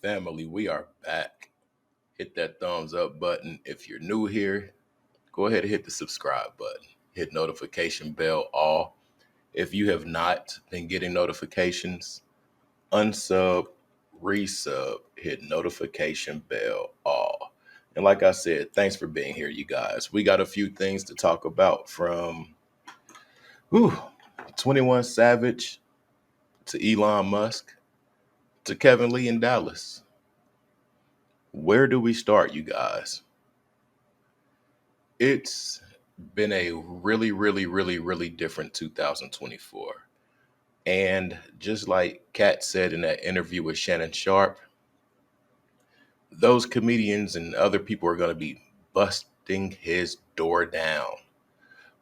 Family, we are back. Hit that thumbs up button. If you're new here, go ahead and hit the subscribe button. Hit notification bell all. If you have not been getting notifications, unsub, resub, hit notification bell all. And like I said, thanks for being here, you guys. We got a few things to talk about from whew, 21 Savage to Elon Musk to Kevin Lee in Dallas. Where do we start, you guys? It's been a really different 2024. And just like Kat said in that interview with Shannon Sharp, those comedians and other people are going to be busting his door down.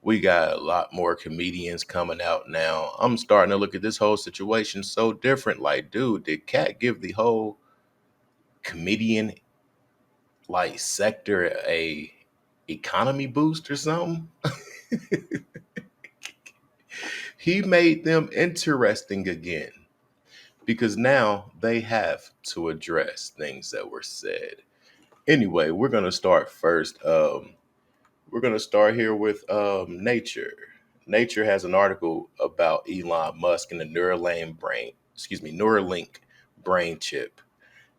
We got a lot more comedians coming out now. I'm starting to look at this whole situation so different. Like, dude, did Kat give the whole comedian sector a economy boost or something? He made them interesting again because now they have to address things that were said. Anyway, we're gonna start first. We're gonna start here with Nature. Nature has an article about Elon Musk and the Neuralink brain chip,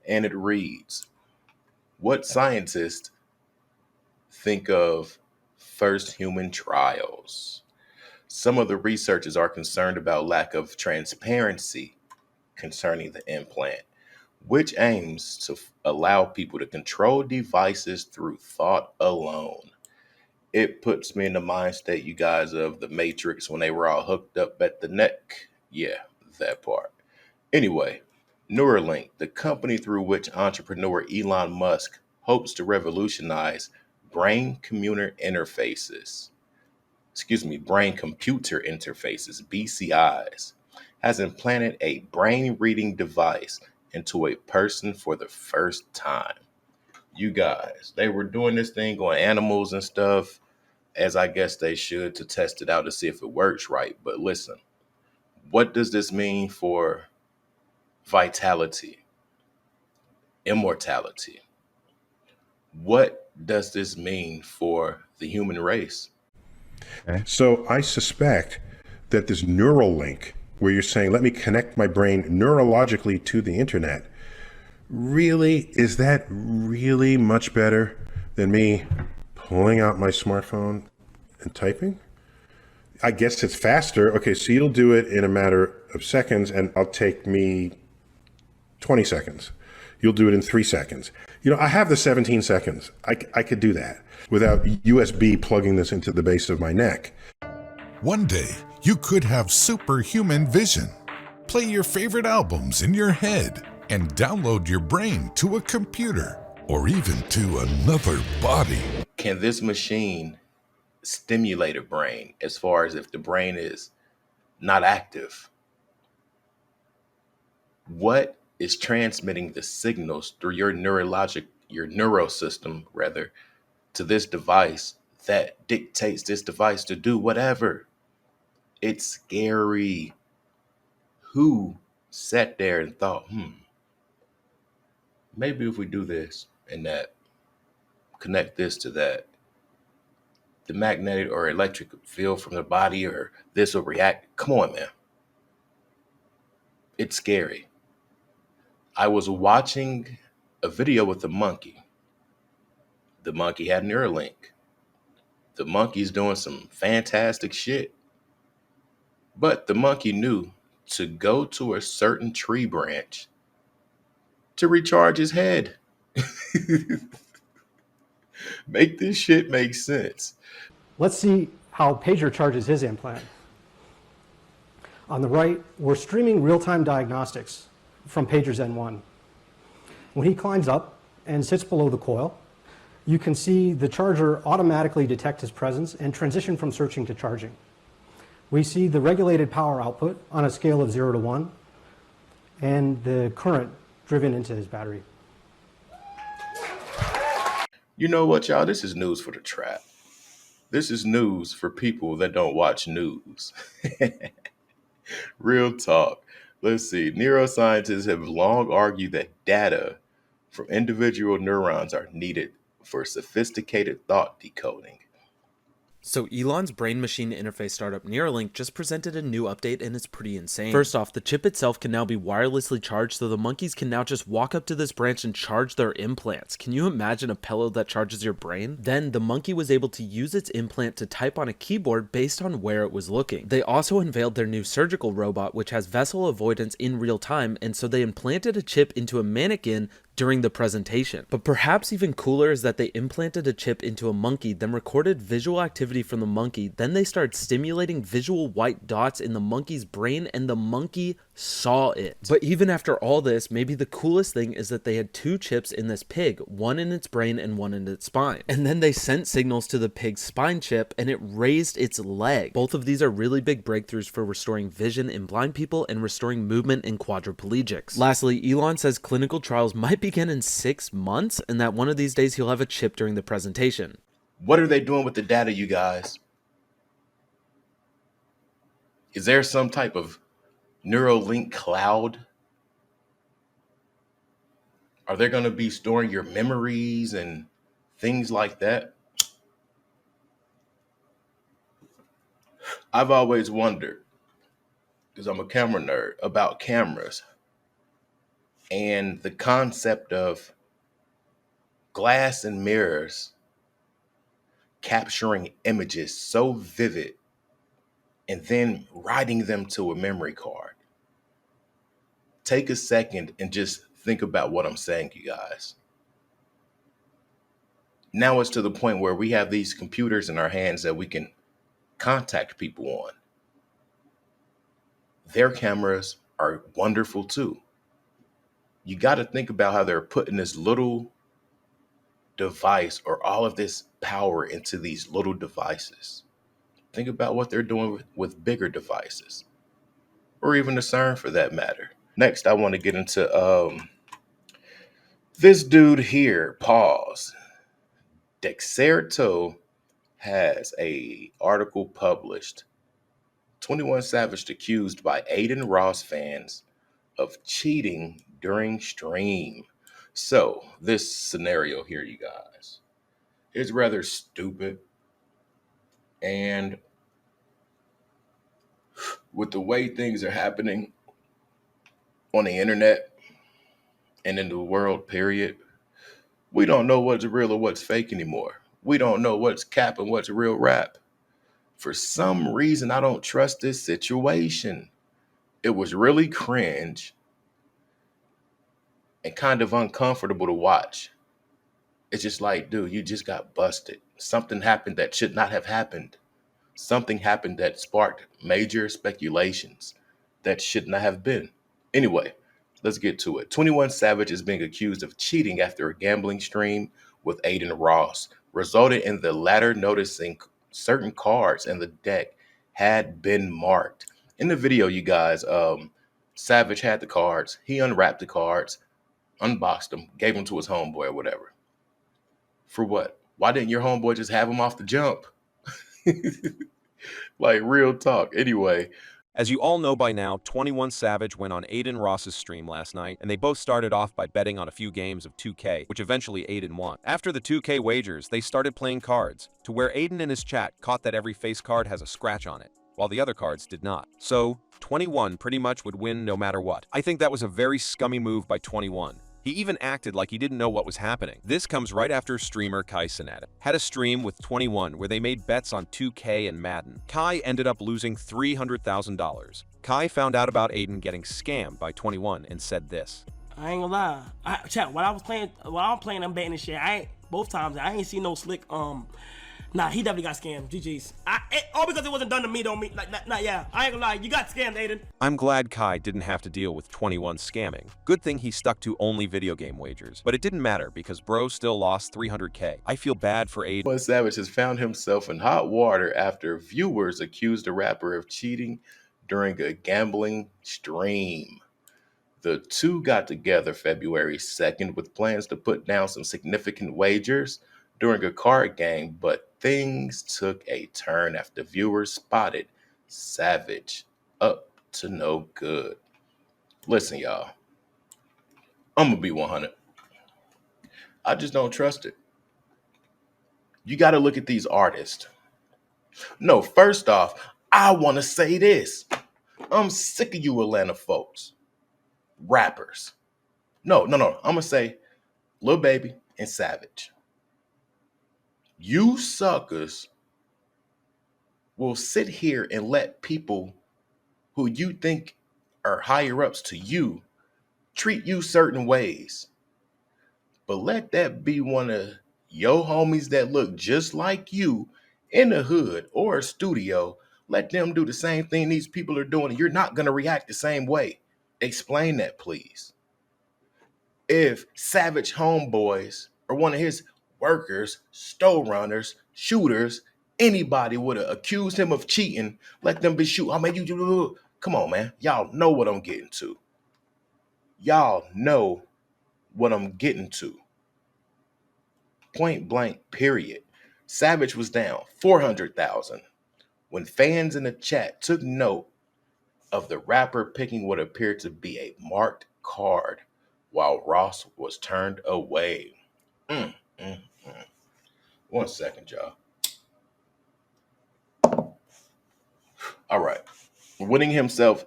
and it reads: What scientists think of first human trials? Some of the researchers are concerned about lack of transparency concerning the implant, which aims to allow people to control devices through thought alone. It puts me in the mind state, you guys, of the Matrix when they were all hooked up at the neck. Yeah, that part. Anyway, Neuralink, the company through which entrepreneur Elon Musk hopes to revolutionize brain computer interfaces, brain computer interfaces, BCIs, has implanted a brain reading device into a person for the first time. You guys, they were doing this thing on animals and stuff, as I guess they should, to test it out to see if it works right. But listen, what does this mean for vitality, immortality? What does this mean for the human race? So I suspect that this neural link, where you're saying, let me connect my brain neurologically to the internet, really, is that really much better than me pulling out my smartphone and typing? I guess it's faster. Okay, so you'll do it in a matter of seconds, and I'll take me 20 seconds. You'll do it in 3 seconds. I have the 17 seconds. I could do that without USB plugging this into the base of my neck. One day, you could have superhuman vision. Play your favorite albums in your head and download your brain to a computer or even to another body. Can this machine stimulate a brain as far as if the brain is not active? What is transmitting the signals through your neurosystem rather, to this device that dictates this device to do whatever? It's scary. Who sat there and thought, maybe if we do this and that, connect this to that, the magnetic or electric field from the body or this will react? Come on, man. It's scary. I was watching a video with the monkey. The monkey had Neuralink. The monkey's doing some fantastic shit. But the monkey knew to go to a certain tree branch to recharge his head. Make this shit make sense. Let's see how Pager charges his implant. On the right, we're streaming real-time diagnostics from Pager's N1. When he climbs up and sits below the coil, you can see the charger automatically detect his presence and transition from searching to charging. We see the regulated power output on a scale of 0 to 1 and the current driven into his battery. You know what, y'all? This is news for the trap. This is news for people that don't watch news. Real talk. Let's see. Neuroscientists have long argued that data from individual neurons are needed for sophisticated thought decoding. So Elon's brain-machine interface startup Neurolink just presented a new update, and it's pretty insane. First off, the chip itself can now be wirelessly charged, so the monkeys can now just walk up to this branch and charge their implants. Can you imagine a pillow that charges your brain? Then the monkey was able to use its implant to type on a keyboard based on where it was looking. They also unveiled their new surgical robot, which has vessel avoidance in real time, and so they implanted a chip into a mannequin during the presentation. But perhaps even cooler is that they implanted a chip into a monkey, then recorded visual activity from the monkey, then they started stimulating visual white dots in the monkey's brain, and the monkey saw it. But even after all this, maybe the coolest thing is that they had two chips in this pig, one in its brain and one in its spine. And then they sent signals to the pig's spine chip and it raised its leg. Both of these are really big breakthroughs for restoring vision in blind people and restoring movement in quadriplegics. Lastly, Elon says clinical trials might begin in 6 months and that one of these days he'll have a chip during the presentation. What are they doing with the data, you guys? Is there some type of Neurolink cloud? Are they going to be storing your memories and things like that? I've always wondered, because I'm a camera nerd, about cameras and the concept of glass and mirrors capturing images so vivid and then writing them to a memory card. Take a second and just think about what I'm saying, you guys. Now it's to the point where we have these computers in our hands that we can contact people on. Their cameras are wonderful too. You got to think about how they're putting this little device or all of this power into these little devices. Think about what they're doing with bigger devices, or even the CERN for that matter. Next, I want to get into this dude here, pause. Dexerto has a article published, 21 Savage accused by Aiden Ross fans of cheating during stream. So this scenario here, you guys, is rather stupid. And with the way things are happening on the internet and in the world, period, we don't know what's real or what's fake anymore. We don't know what's cap and what's real rap. For some reason, I don't trust this situation. It was really cringe and kind of uncomfortable to watch. It's just like, dude, you just got busted. Something happened that should not have happened. Something happened that sparked major speculations that should not have been. Anyway, let's get to it. 21 Savage is being accused of cheating after a gambling stream with Aiden Ross, resulted in the latter noticing certain cards in the deck had been marked. In the video, you guys, Savage had the cards. He unwrapped the cards, unboxed them, gave them to his homeboy or whatever. For what? Why didn't your homeboy just have him off the jump? Like, real talk. Anyway, as you all know by now, 21 Savage went on Aiden Ross's stream last night, and they both started off by betting on a few games of 2K, which eventually Aiden won. After the 2K wagers, they started playing cards, to where Aiden in his chat caught that every face card has a scratch on it, while the other cards did not. So, 21 pretty much would win no matter what. I think that was a very scummy move by 21. He even acted like he didn't know what was happening. This comes right after streamer Kai Cenat had a stream with 21 where they made bets on 2K and Madden. Kai ended up losing $300,000. Kai found out about Aiden getting scammed by 21 and said this. I ain't gonna lie. Chat, while I'm playing, I'm betting and shit. Both times, I ain't seen no slick, nah, he definitely got scammed. GG's. All because it wasn't done to me, don't mean, yeah. I ain't gonna lie, you got scammed, Aiden. I'm glad Kai didn't have to deal with 21 scamming. Good thing he stuck to only video game wagers. But it didn't matter because bro still lost $300K. I feel bad for Aiden. 21 Savage has found himself in hot water after viewers accused the rapper of cheating during a gambling stream. The two got together February 2nd with plans to put down some significant wagers during a card game, but things took a turn after viewers spotted Savage up to no good. Listen, y'all, I'm gonna be 100. I just don't trust it. You got to look at these artists. No, first off, I want to say this. I'm sick of you Atlanta folks, rappers. No. I'm gonna say Lil Baby and Savage. You suckers will sit here and let people who you think are higher ups to you treat you certain ways. But let that be one of your homies that look just like you in the hood or a studio. Let them do the same thing these people are doing, and you're not going to react the same way. Explain that, please. If Savage Homeboys or one of his workers, store runners, shooters, anybody would have accused him of cheating, let them be shoot. I mean, you come on, man. Y'all know what I'm getting to. Y'all know what I'm getting to. Point blank, period. Savage was down 400,000 when fans in the chat took note of the rapper picking what appeared to be a marked card while Ross was turned away. Mm, mm, mm. 1 second, y'all. All right. Winning himself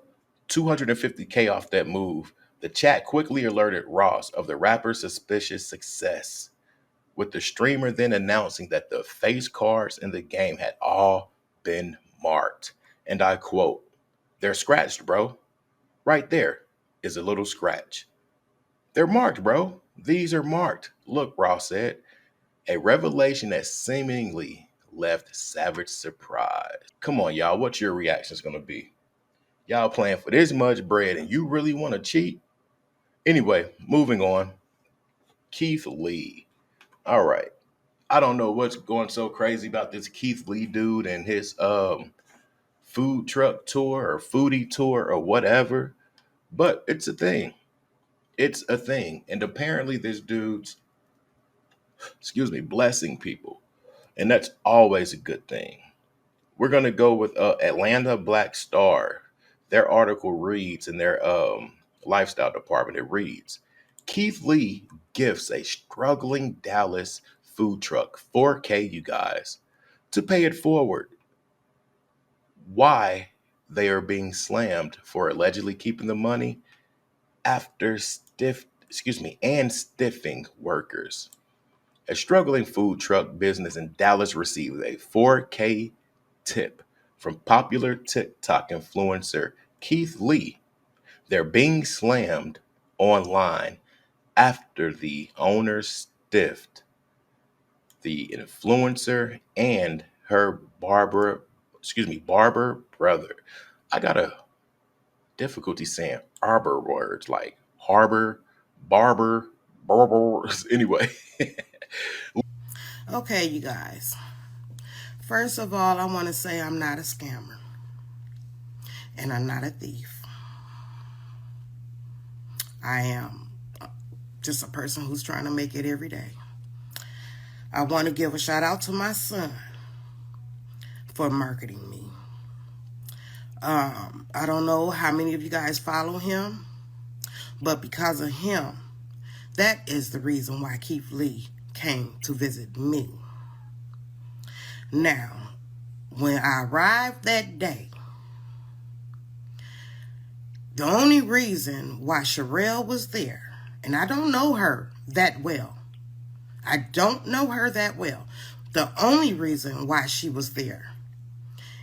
$250K off that move, the chat quickly alerted Ross of the rapper's suspicious success, with the streamer then announcing that the face cards in the game had all been marked. And I quote, "They're scratched, bro. Right there is a little scratch. They're marked, bro. These are marked. Look," Ross said, a revelation that seemingly left Savage surprised. Come on, y'all. What's your reactions going to be? Y'all playing for this much bread and you really want to cheat? Anyway, moving on. Keith Lee. All right. I don't know what's going so crazy about this Keith Lee dude and his food truck tour or foodie tour or whatever, but it's a thing. It's a thing. And apparently this dude's, blessing people. And that's always a good thing. We're going to go with Atlanta Black Star. Their article reads in their lifestyle department, it reads, Keith Lee gifts a struggling Dallas food truck 4K, you guys, to pay it forward. Why they are being slammed for allegedly keeping the money after stiffing workers. A struggling food truck business in Dallas received a 4K tip from popular TikTok influencer Keith Lee. They're being slammed online after the owner stiffed the influencer and her barber brother. I got a difficulty saying arbor words like harbor, barber. Anyway. Okay, you guys. First of all, I want to say I'm not a scammer. And I'm not a thief. I am just a person who's trying to make it every day. I want to give a shout out to my son for marketing me. I don't know how many of you guys follow him, but because of him, that is the reason why Keith Lee came to visit me. Now, when I arrived that day, the only reason why Sherelle was there, and I don't know her that well. The only reason why she was there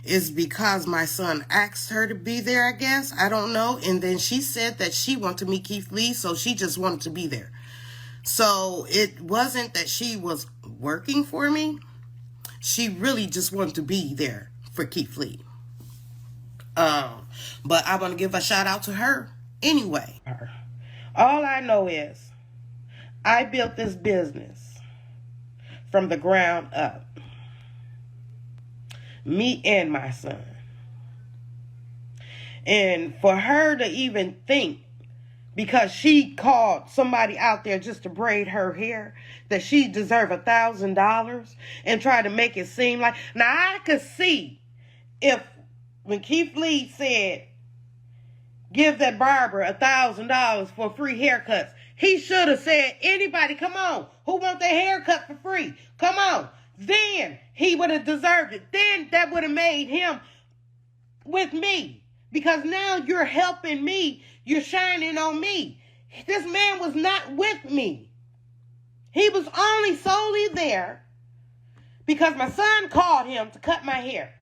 is because my son asked her to be there, I guess. I don't know. And then she said that she wanted to meet Keith Lee, so she just wanted to be there. So it wasn't that she was working for me. She really just wanted to be there for Keith Lee. But I want to give a shout out to her anyway. All I know is I built this business from the ground up. Me and my son. And for her to even think, because she called somebody out there just to braid her hair, that she deserved $1,000 and try to make it seem like... Now, I could see if when Keith Lee said give that barber $1,000 for free haircuts. He should have said, anybody, come on, who want their haircut for free? Come on. Then he would have deserved it. Then that would have made him with me. Because now you're helping me. You're shining on me. This man was not with me. He was only solely there because my son called him to cut my hair.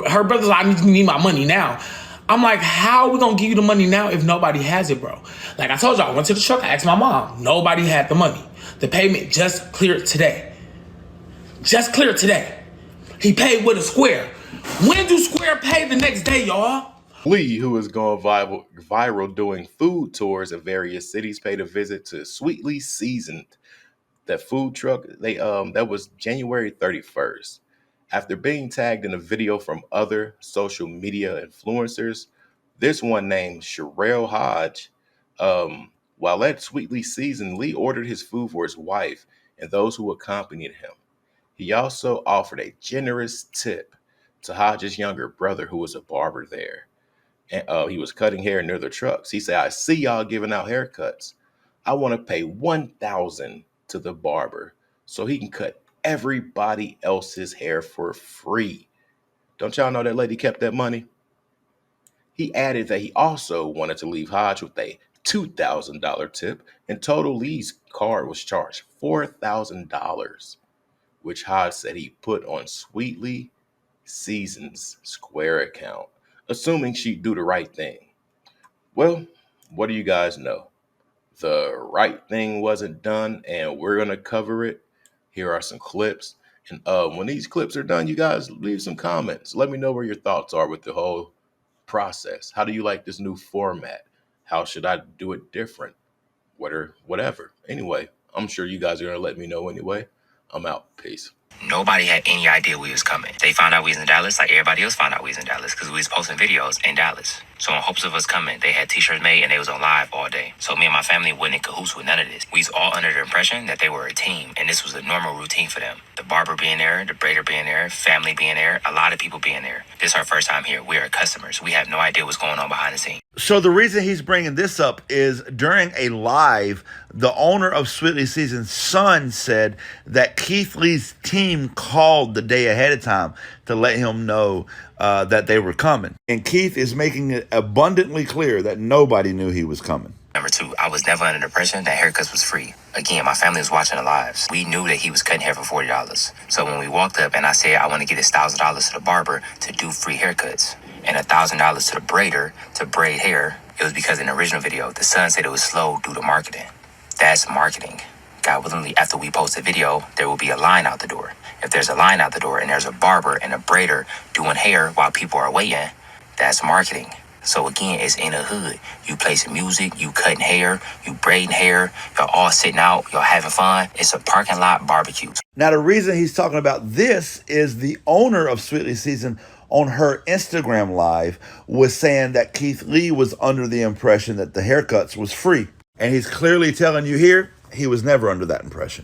Her brother's like, I need my money now. I'm like, how are we gonna give you the money now if nobody has it, bro? Like I told y'all, I went to the truck, I asked my mom. Nobody had the money. The payment just cleared today. Just cleared today. He paid with a Square. When do Square pay the next day, y'all? Lee, who is going viral doing food tours of various cities, paid a visit to Sweetly Seasoned, that food truck. That was January 31st. After being tagged in a video from other social media influencers, this one named Sherelle Hodge, while at Sweetly Seasoned, Lee ordered his food for his wife and those who accompanied him. He also offered a generous tip to Hodge's younger brother, who was a barber there. And he was cutting hair near the trucks. He said, I see y'all giving out haircuts. I want to pay $1,000 to the barber so he can cut everybody else's hair for free. Don't y'all know that lady kept that money? He added that he also wanted to leave Hodge with a $2,000 tip. In total, Lee's card was charged $4,000, which Hodge said he put on Sweetly Seasoned's Square account, assuming she'd do the right thing. Well, what do you guys know? The right thing wasn't done, and we're going to cover it. Here are some clips. And when these clips are done, you guys leave some comments. Let me know where your thoughts are with the whole process. How do you like this new format? How should I do it different? Whatever. Anyway, I'm sure you guys are going to let me know anyway. I'm out. Peace. Nobody had any idea we was coming. They found out we was in Dallas like everybody else found out we was in Dallas because we was posting videos in Dallas. So in hopes of us coming, they had t-shirts made and they was on live all day. So me and my family wasn't in cahoots with none of this. We was all under the impression that they were a team and this was a normal routine for them. The barber being there, the braider being there, family being there, a lot of people being there. This is our first time here. We are customers. We have no idea what's going on behind the scenes. So the reason he's bringing this up is during a live, the owner of Sweetly Seasoned's son said that Keith Lee's team called the day ahead of time to let him know that they were coming. And Keith is making it abundantly clear that nobody knew he was coming. Number two, I was never under the impression that haircuts was free. Again, my family was watching the lives. We knew that he was cutting hair for $40. So when we walked up and I said I want to get this $1,000 to the barber to do free haircuts and $1,000 to the braider to braid hair, it was because in the original video, the son said it was slow due to marketing. That's marketing. God willingly, after we post the video, there will be a line out the door. If there's a line out the door and there's a barber and a braider doing hair while people are waiting, that's marketing. So again, it's in the hood. You play some music, you cutting hair, you braiding hair, y'all all sitting out, y'all having fun. It's a parking lot barbecue. Now, the reason he's talking about this is the owner of Sweetly Seasoned on her Instagram live was saying that Keith Lee was under the impression that the haircuts was free. And he's clearly telling you here, he was never under that impression.